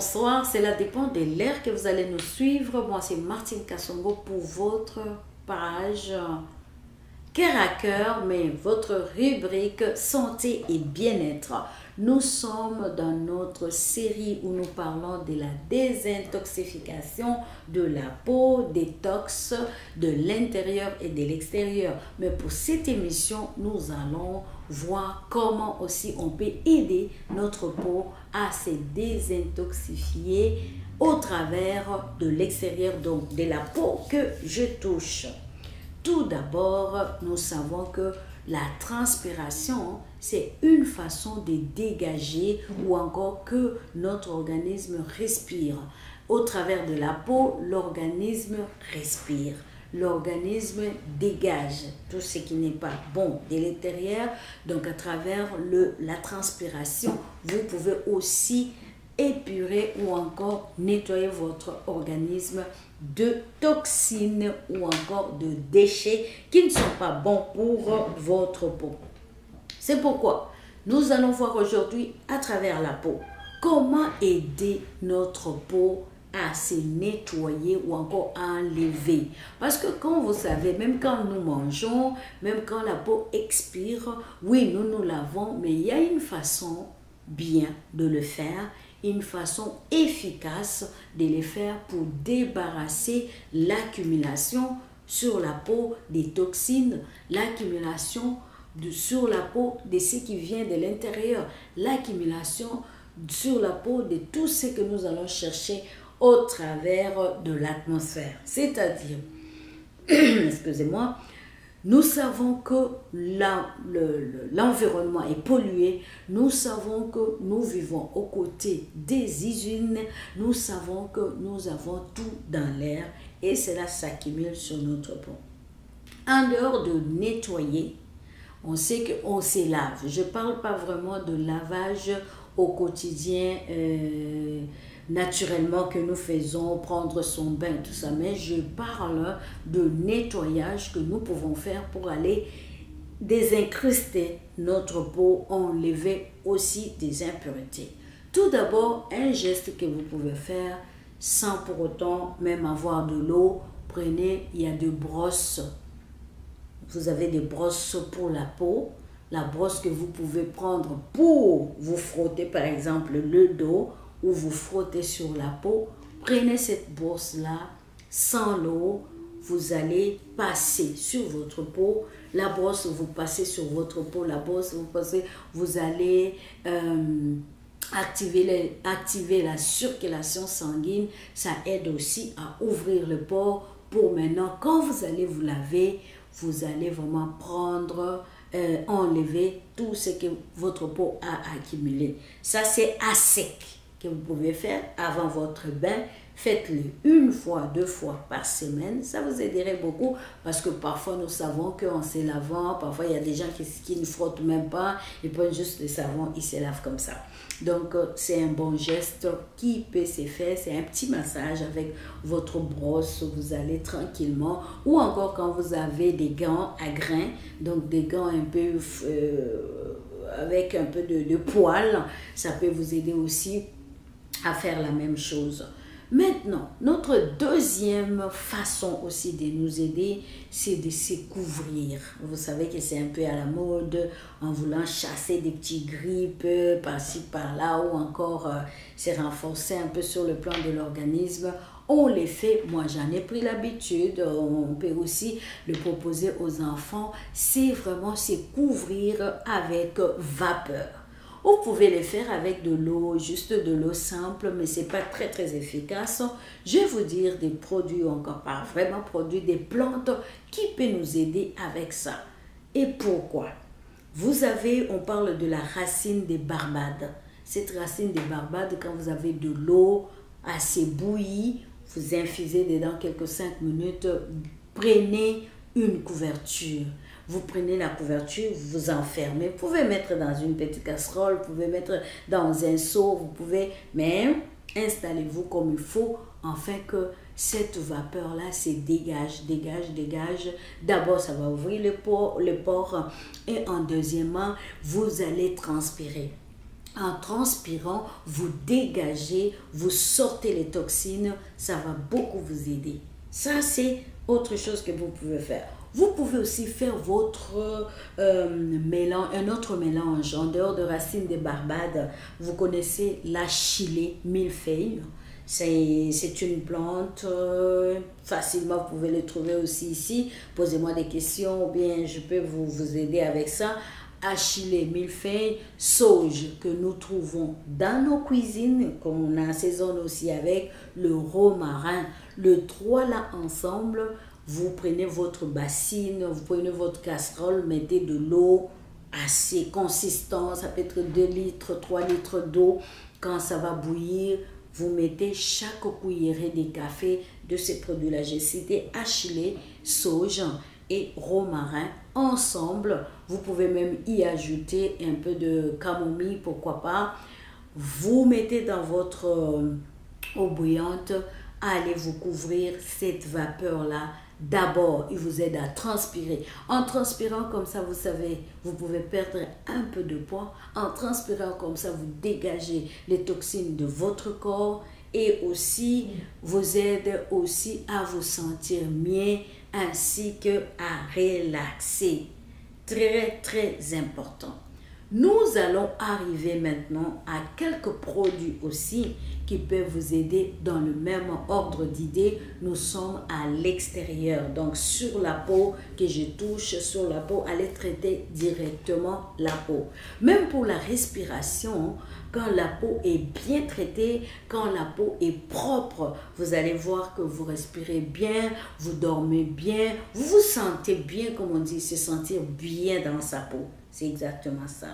bonsoir. Cela dépend de l'ère que vous allez nous suivre. Moi, c'est Martine Kassongo pour votre page Cœur à cœur, mais votre rubrique santé et bien-être. Nous sommes dans notre série où nous parlons de la désintoxication de la peau, détox de l'intérieur et de l'extérieur. Mais pour cette émission, nous allons voir comment aussi on peut aider notre peau à se désintoxifier au travers de l'extérieur, donc de la peau que je touche. Tout d'abord, nous savons que la transpiration, c'est une façon de dégager ou encore que notre organisme respire. Au travers de la peau, l'organisme respire. L'organisme dégage tout ce qui n'est pas bon de l'intérieur. Donc, à travers la transpiration, vous pouvez aussi épurer ou encore nettoyer votre organisme de toxines ou encore de déchets qui ne sont pas bons pour votre peau. C'est pourquoi nous allons voir aujourd'hui à travers la peau comment aider notre peau à se nettoyer ou encore à enlever. Parce que quand vous savez, même quand nous mangeons, même quand la peau expire, oui, nous lavons, mais il y a une façon bien de le faire, une façon efficace de les faire pour débarrasser l'accumulation sur la peau des toxines, l'accumulation sur la peau de ce qui vient de l'intérieur, l'accumulation sur la peau de tout ce que nous allons chercher au travers de l'atmosphère. C'est-à-dire, excusez-moi, nous savons que l'environnement est pollué, nous savons que nous vivons aux côtés des usines, nous savons que nous avons tout dans l'air et cela s'accumule sur notre peau. En dehors de nettoyer, on sait qu'on se lave. Je ne parle pas vraiment de lavage au quotidien naturellement que nous faisons, prendre son bain, tout ça, mais je parle de nettoyage que nous pouvons faire pour aller désincruster notre peau, enlever aussi des impuretés. Tout d'abord, un geste que vous pouvez faire sans pour autant même avoir de l'eau, prenez, il y a des brosses, vous avez des brosses pour la peau, la brosse que vous pouvez prendre pour vous frotter par exemple le dos, ou vous frottez sur la peau, prenez cette brosse-là, sans l'eau, vous allez passer sur votre peau, la brosse vous passez sur votre peau, la brosse vous passez, vous allez activer la circulation sanguine, ça aide aussi à ouvrir le pore pour maintenant, quand vous allez vous laver, vous allez vraiment prendre, enlever tout ce que votre peau a accumulé. Ça c'est à sec que vous pouvez faire avant votre bain. Faites-le une fois, 2 fois par semaine. Ça vous aiderait beaucoup parce que parfois nous savons qu'en se lavant, parfois il y a des gens qui ne frottent même pas, ils prennent juste le savon, ils se lavent comme ça. Donc c'est un bon geste qui peut se faire, c'est un petit massage avec votre brosse, vous allez tranquillement, ou encore quand vous avez des gants à grains, donc des gants un peu avec un peu de poils, ça peut vous aider aussi à faire la même chose. Maintenant, notre deuxième façon aussi de nous aider, c'est de se couvrir. Vous savez que c'est un peu à la mode, en voulant chasser des petits grippes par-ci, par-là, ou encore se renforcer un peu sur le plan de l'organisme. On les fait, moi j'en ai pris l'habitude, on peut aussi le proposer aux enfants, c'est vraiment se couvrir avec vapeur. Vous pouvez le faire avec de l'eau, juste de l'eau simple, mais ce n'est pas très efficace. Je vais vous dire des produits, encore pas vraiment produits, des plantes qui peuvent nous aider avec ça. Et pourquoi? Vous avez, on parle de la racine des barbades. Cette racine des barbades, quand vous avez de l'eau assez bouillie, vous infusez dedans quelques 5 minutes, prenez une couverture. Vous prenez la couverture, vous vous enfermez. Vous pouvez mettre dans une petite casserole, vous pouvez mettre dans un seau, vous pouvez, mais installez-vous comme il faut, afin que cette vapeur-là se dégage. D'abord, ça va ouvrir le pore et en deuxièmement, vous allez transpirer. En transpirant, vous dégagez, vous sortez les toxines, ça va beaucoup vous aider. Ça, c'est autre chose que vous pouvez faire. Vous pouvez aussi faire votre mélange, un autre mélange en dehors de racines de Barbade. Vous connaissez l'achillée millefeuille. C'est une plante, facilement vous pouvez le trouver aussi ici. Posez-moi des questions ou bien je peux vous aider avec ça. Achillée, millefeuille, sauge que nous trouvons dans nos cuisines, qu'on assaisonne aussi avec le romarin. Le trois là ensemble, vous prenez votre bassine, vous prenez votre casserole, mettez de l'eau assez consistante, ça peut être 2 litres, 3 litres d'eau. Quand ça va bouillir, vous mettez chaque cuillerée de café de ces produits-là. J'ai cité achillée, sauge et romarin ensemble. Vous pouvez même y ajouter un peu de camomille, pourquoi pas. Vous mettez dans votre eau bouillante, allez vous couvrir cette vapeur-là. D'abord, il vous aide à transpirer. En transpirant comme ça, vous savez, vous pouvez perdre un peu de poids. En transpirant comme ça, vous dégagez les toxines de votre corps et aussi vous aide aussi à vous sentir mieux ainsi que à relaxer. Très, très important. Nous allons arriver maintenant à quelques produits aussi qui peuvent vous aider dans le même ordre d'idées. Nous sommes à l'extérieur, donc sur la peau, que je touche sur la peau, allez traiter directement la peau. Même pour la respiration, quand la peau est bien traitée, quand la peau est propre, vous allez voir que vous respirez bien, vous dormez bien, vous vous sentez bien, comme on dit, se sentir bien dans sa peau. C'est exactement ça.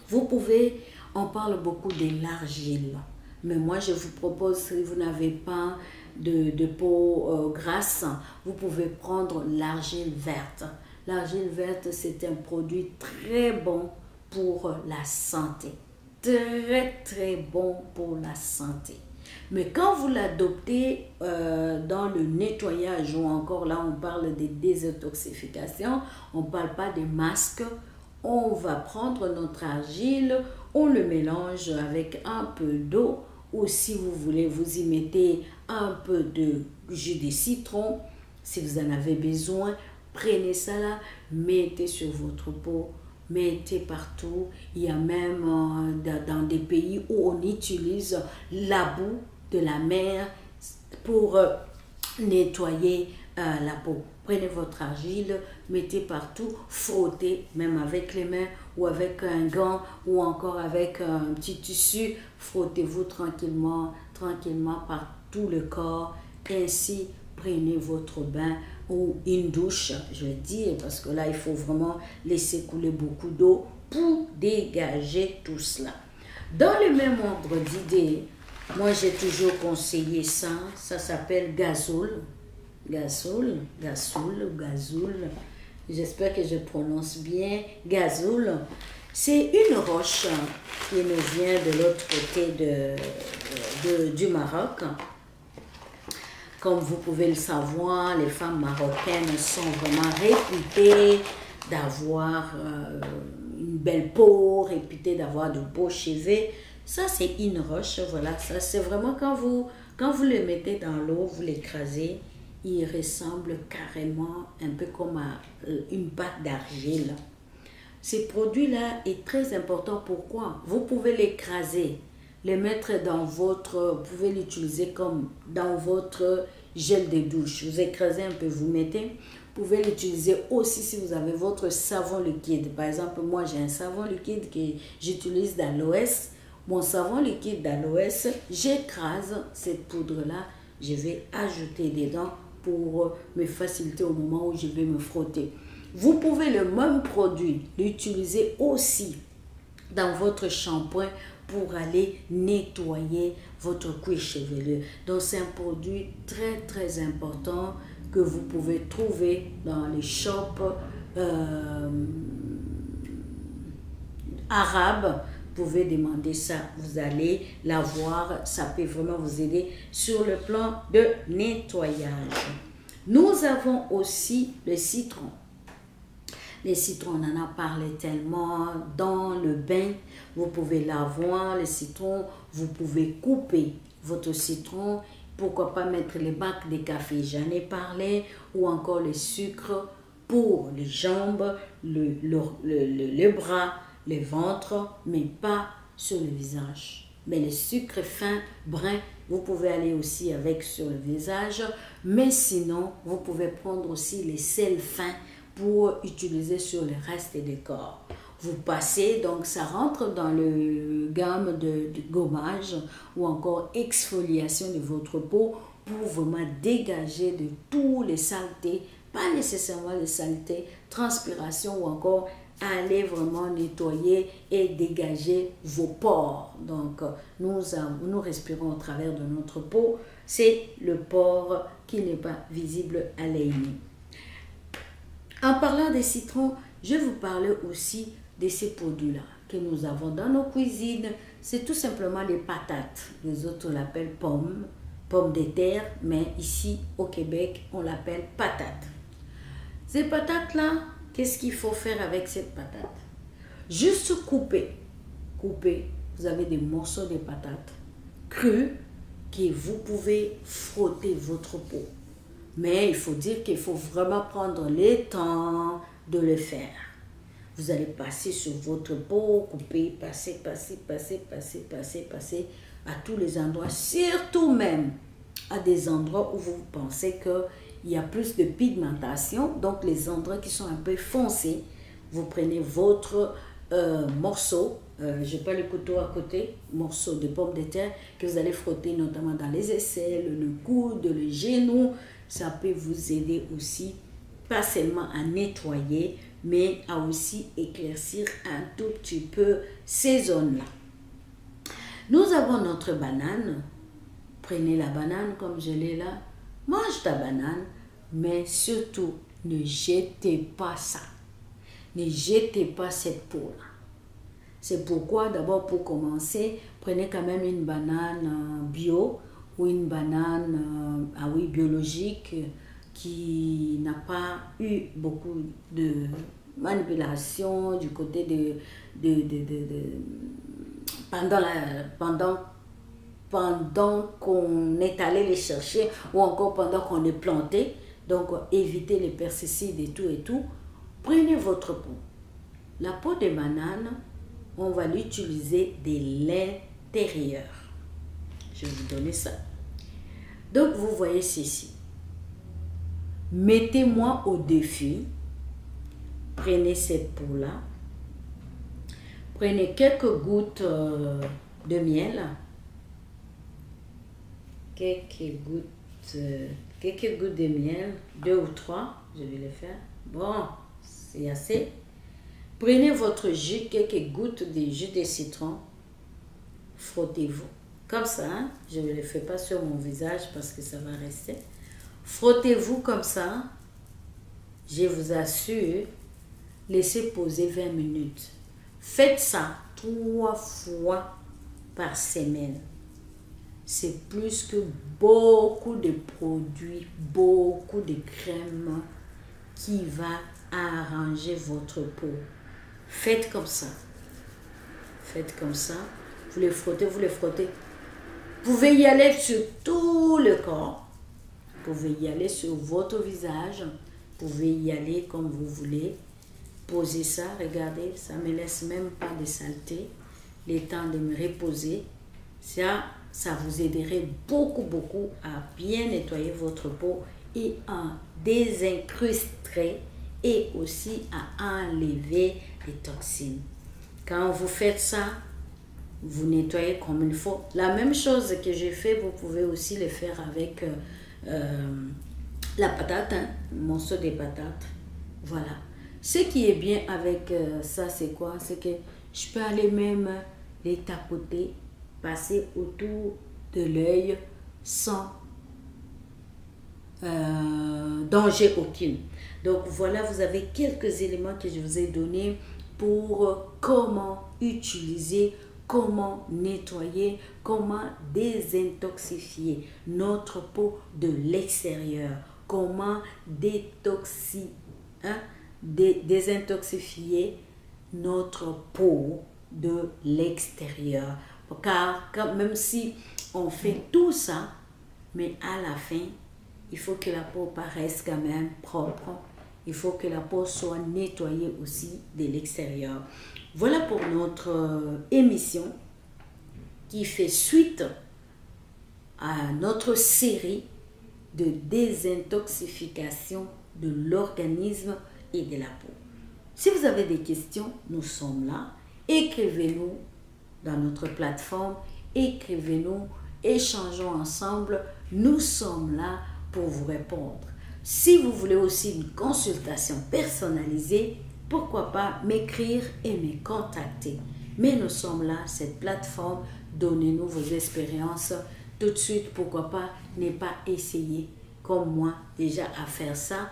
Vous pouvez, on parle beaucoup de l'argile, mais moi je vous propose, si vous n'avez pas de peau grasse, vous pouvez prendre l'argile verte. L'argile verte, c'est un produit très bon pour la santé. Très très bon pour la santé. Mais quand vous l'adoptez dans le nettoyage ou encore là on parle de désintoxification, on ne parle pas des masques, on va prendre notre argile, on le mélange avec un peu d'eau ou si vous voulez vous y mettez un peu de jus de citron si vous en avez besoin, prenez ça là, mettez sur votre peau. Mettez partout. Il y a même dans des pays où on utilise la boue de la mer pour nettoyer la peau. Prenez votre argile, mettez partout, frottez, même avec les mains ou avec un gant ou encore avec un petit tissu. Frottez-vous tranquillement, tranquillement par tout le corps. Ainsi, prenez votre bain ou une douche, je vais dire, parce que là, il faut vraiment laisser couler beaucoup d'eau pour dégager tout cela. Dans le même ordre d'idée, moi, j'ai toujours conseillé ça. Ça s'appelle gazoul. Gazoul. J'espère que je prononce bien. Gazoul. C'est une roche qui nous vient de l'autre côté du Maroc. Comme vous pouvez le savoir, les femmes marocaines sont vraiment réputées d'avoir une belle peau, réputées d'avoir de beaux cheveux. Ça, c'est une roche, voilà. Ça, c'est vraiment quand vous le mettez dans l'eau, vous l'écrasez, il ressemble carrément un peu comme à une pâte d'argile. Ce produit-là est très important. Pourquoi? Vous pouvez l'écraser, les mettre dans votre, vous pouvez l'utiliser comme dans votre gel de douche. Vous écrasez un peu, vous mettez. Vous pouvez l'utiliser aussi si vous avez votre savon liquide. Par exemple, moi j'ai un savon liquide que j'utilise d'aloès. Mon savon liquide d'aloès, j'écrase cette poudre-là, je vais ajouter dedans pour me faciliter au moment où je vais me frotter. Vous pouvez le même produit l'utiliser aussi dans votre shampoing pour aller nettoyer votre cuir chevelu. Donc c'est un produit très très important que vous pouvez trouver dans les shops arabes. Vous pouvez demander ça, vous allez l'avoir, ça peut vraiment vous aider sur le plan de nettoyage. Nous avons aussi le citron. Les citrons, on en a parlé tellement. Dans le bain, vous pouvez l'avoir, les citrons. Vous pouvez couper votre citron. Pourquoi pas mettre les bacs de café, j'en ai parlé. Ou encore le sucre pour les jambes, le bras, le ventre, mais pas sur le visage. Mais le sucre fin, brun, vous pouvez aller aussi avec sur le visage. Mais sinon, vous pouvez prendre aussi les sels fins pour utiliser sur le reste du corps. Vous passez, donc ça rentre dans le gamme de gommage ou encore exfoliation de votre peau pour vraiment dégager de tous les saletés, pas nécessairement les saletés, transpiration ou encore aller vraiment nettoyer et dégager vos pores. Donc, nous respirons au travers de notre peau. C'est le pore qui n'est pas visible à l'œil nu. En parlant des citrons, je vais vous parler aussi de ces produits-là que nous avons dans nos cuisines. C'est tout simplement les patates. Les autres l'appellent pommes de terre, mais ici au Québec, on l'appelle patate. Ces patates-là, qu'est-ce qu'il faut faire avec cette patate? Juste couper. Vous avez des morceaux de patates crues que vous pouvez frotter votre peau. Mais il faut dire qu'il faut vraiment prendre le temps de le faire. Vous allez passer sur votre peau, couper, passer à tous les endroits, surtout même à des endroits où vous pensez qu'il y a plus de pigmentation, donc les endroits qui sont un peu foncés. Vous prenez votre morceau, je n'ai pas le couteau à côté, morceau de pomme de terre que vous allez frotter notamment dans les aisselles, le coude, le genou. Ça peut vous aider aussi, pas seulement à nettoyer, mais à aussi éclaircir un tout petit peu ces zones-là. Nous avons notre banane. Prenez la banane comme je l'ai là. Mange ta banane, mais surtout, ne jetez pas ça. Ne jetez pas cette peau-là. C'est pourquoi, d'abord, pour commencer, prenez quand même une banane bio ou une banane biologique qui n'a pas eu beaucoup de manipulation du côté pendant qu'on est allé les chercher ou encore pendant qu'on est planté. Donc, évitez les pesticides et tout. Prenez votre peau. La peau de banane, on va l'utiliser de l'intérieur. Je vais vous donner ça. Donc, vous voyez ceci. Mettez-moi au défi. Prenez cette peau-là. Prenez quelques gouttes de miel. Quelques gouttes de miel. 2 ou 3. Je vais les faire. Bon, c'est assez. Prenez votre jus, quelques gouttes de jus de citron. Frottez-vous. Comme ça, hein? Je ne le fais pas sur mon visage parce que ça va rester. Frottez-vous comme ça. Je vous assure, laissez poser 20 minutes. Faites ça 3 fois par semaine. C'est plus que beaucoup de produits, beaucoup de crèmes qui va arranger votre peau. Faites comme ça. Faites comme ça. Vous les frottez. Vous pouvez y aller sur tout le corps. Vous pouvez y aller sur votre visage. Vous pouvez y aller comme vous voulez. Posez ça, regardez, ça ne me laisse même pas de saleté. Le temps de me reposer. Ça vous aiderait beaucoup à bien nettoyer votre peau et à désincruster et aussi à enlever les toxines. Quand vous faites ça, vous nettoyez comme il faut. La même chose que j'ai fait, vous pouvez aussi le faire avec la patate, hein, le morceau de patate. Voilà. Ce qui est bien avec ça, c'est quoi? C'est que je peux aller même les tapoter, passer autour de l'œil sans danger aucun. Donc voilà, vous avez quelques éléments que je vous ai donnés pour comment utiliser, comment nettoyer, comment désintoxifier notre peau de l'extérieur, comment désintoxifier notre peau de l'extérieur. Car même si on fait tout ça, mais à la fin, il faut que la peau paraisse quand même propre. Il faut que la peau soit nettoyée aussi de l'extérieur. Voilà pour notre émission qui fait suite à notre série de désintoxification de l'organisme et de la peau. Si vous avez des questions, nous sommes là. Écrivez-nous dans notre plateforme, écrivez-nous, échangeons ensemble. Nous sommes là pour vous répondre. Si vous voulez aussi une consultation personnalisée, pourquoi pas m'écrire et me contacter. Mais nous sommes là, cette plateforme, donnez-nous vos expériences. Tout de suite, pourquoi pas ne pas essayer comme moi déjà à faire ça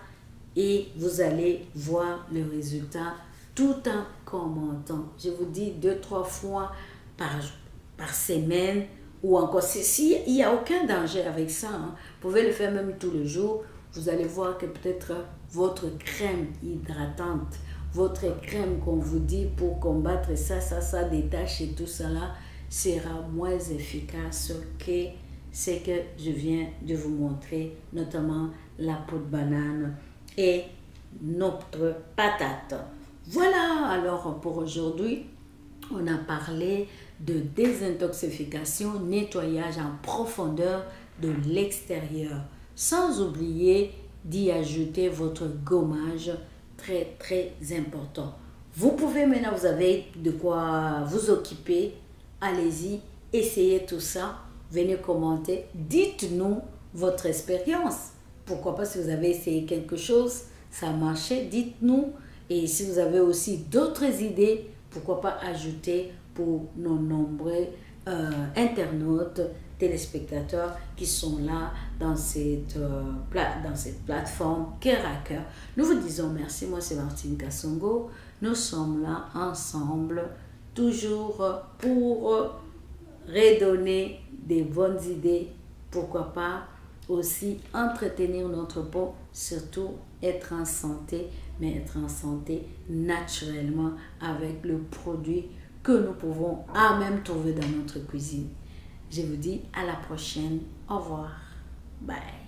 et vous allez voir le résultat tout en commentant. Je vous dis 2-3 fois par semaine ou encore, il n'y a aucun danger avec ça. Hein. Vous pouvez le faire même tous les jours. Vous allez voir que peut-être votre crème hydratante, votre crème qu'on vous dit pour combattre ça, des taches et tout ça là, sera moins efficace que ce que je viens de vous montrer, notamment la peau de banane et notre patate. Voilà alors pour aujourd'hui, on a parlé de désintoxification, nettoyage en profondeur de l'extérieur, sans oublier d'y ajouter votre gommage très très important. Vous pouvez maintenant, vous avez de quoi vous occuper, allez-y, essayez tout ça, venez commenter, dites-nous votre expérience. Pourquoi pas si vous avez essayé quelque chose, ça marchait, dites-nous. Et si vous avez aussi d'autres idées, pourquoi pas ajouter pour nos nombreux internautes, téléspectateurs qui sont là dans cette plateforme Cœur à Cœur. Nous vous disons merci, moi c'est Martine Kassongo. Nous sommes là ensemble, toujours pour redonner des bonnes idées, pourquoi pas aussi entretenir notre peau, surtout être en santé, mais être en santé naturellement avec le produit que nous pouvons à même trouver dans notre cuisine. Je vous dis à la prochaine. Au revoir. Bye.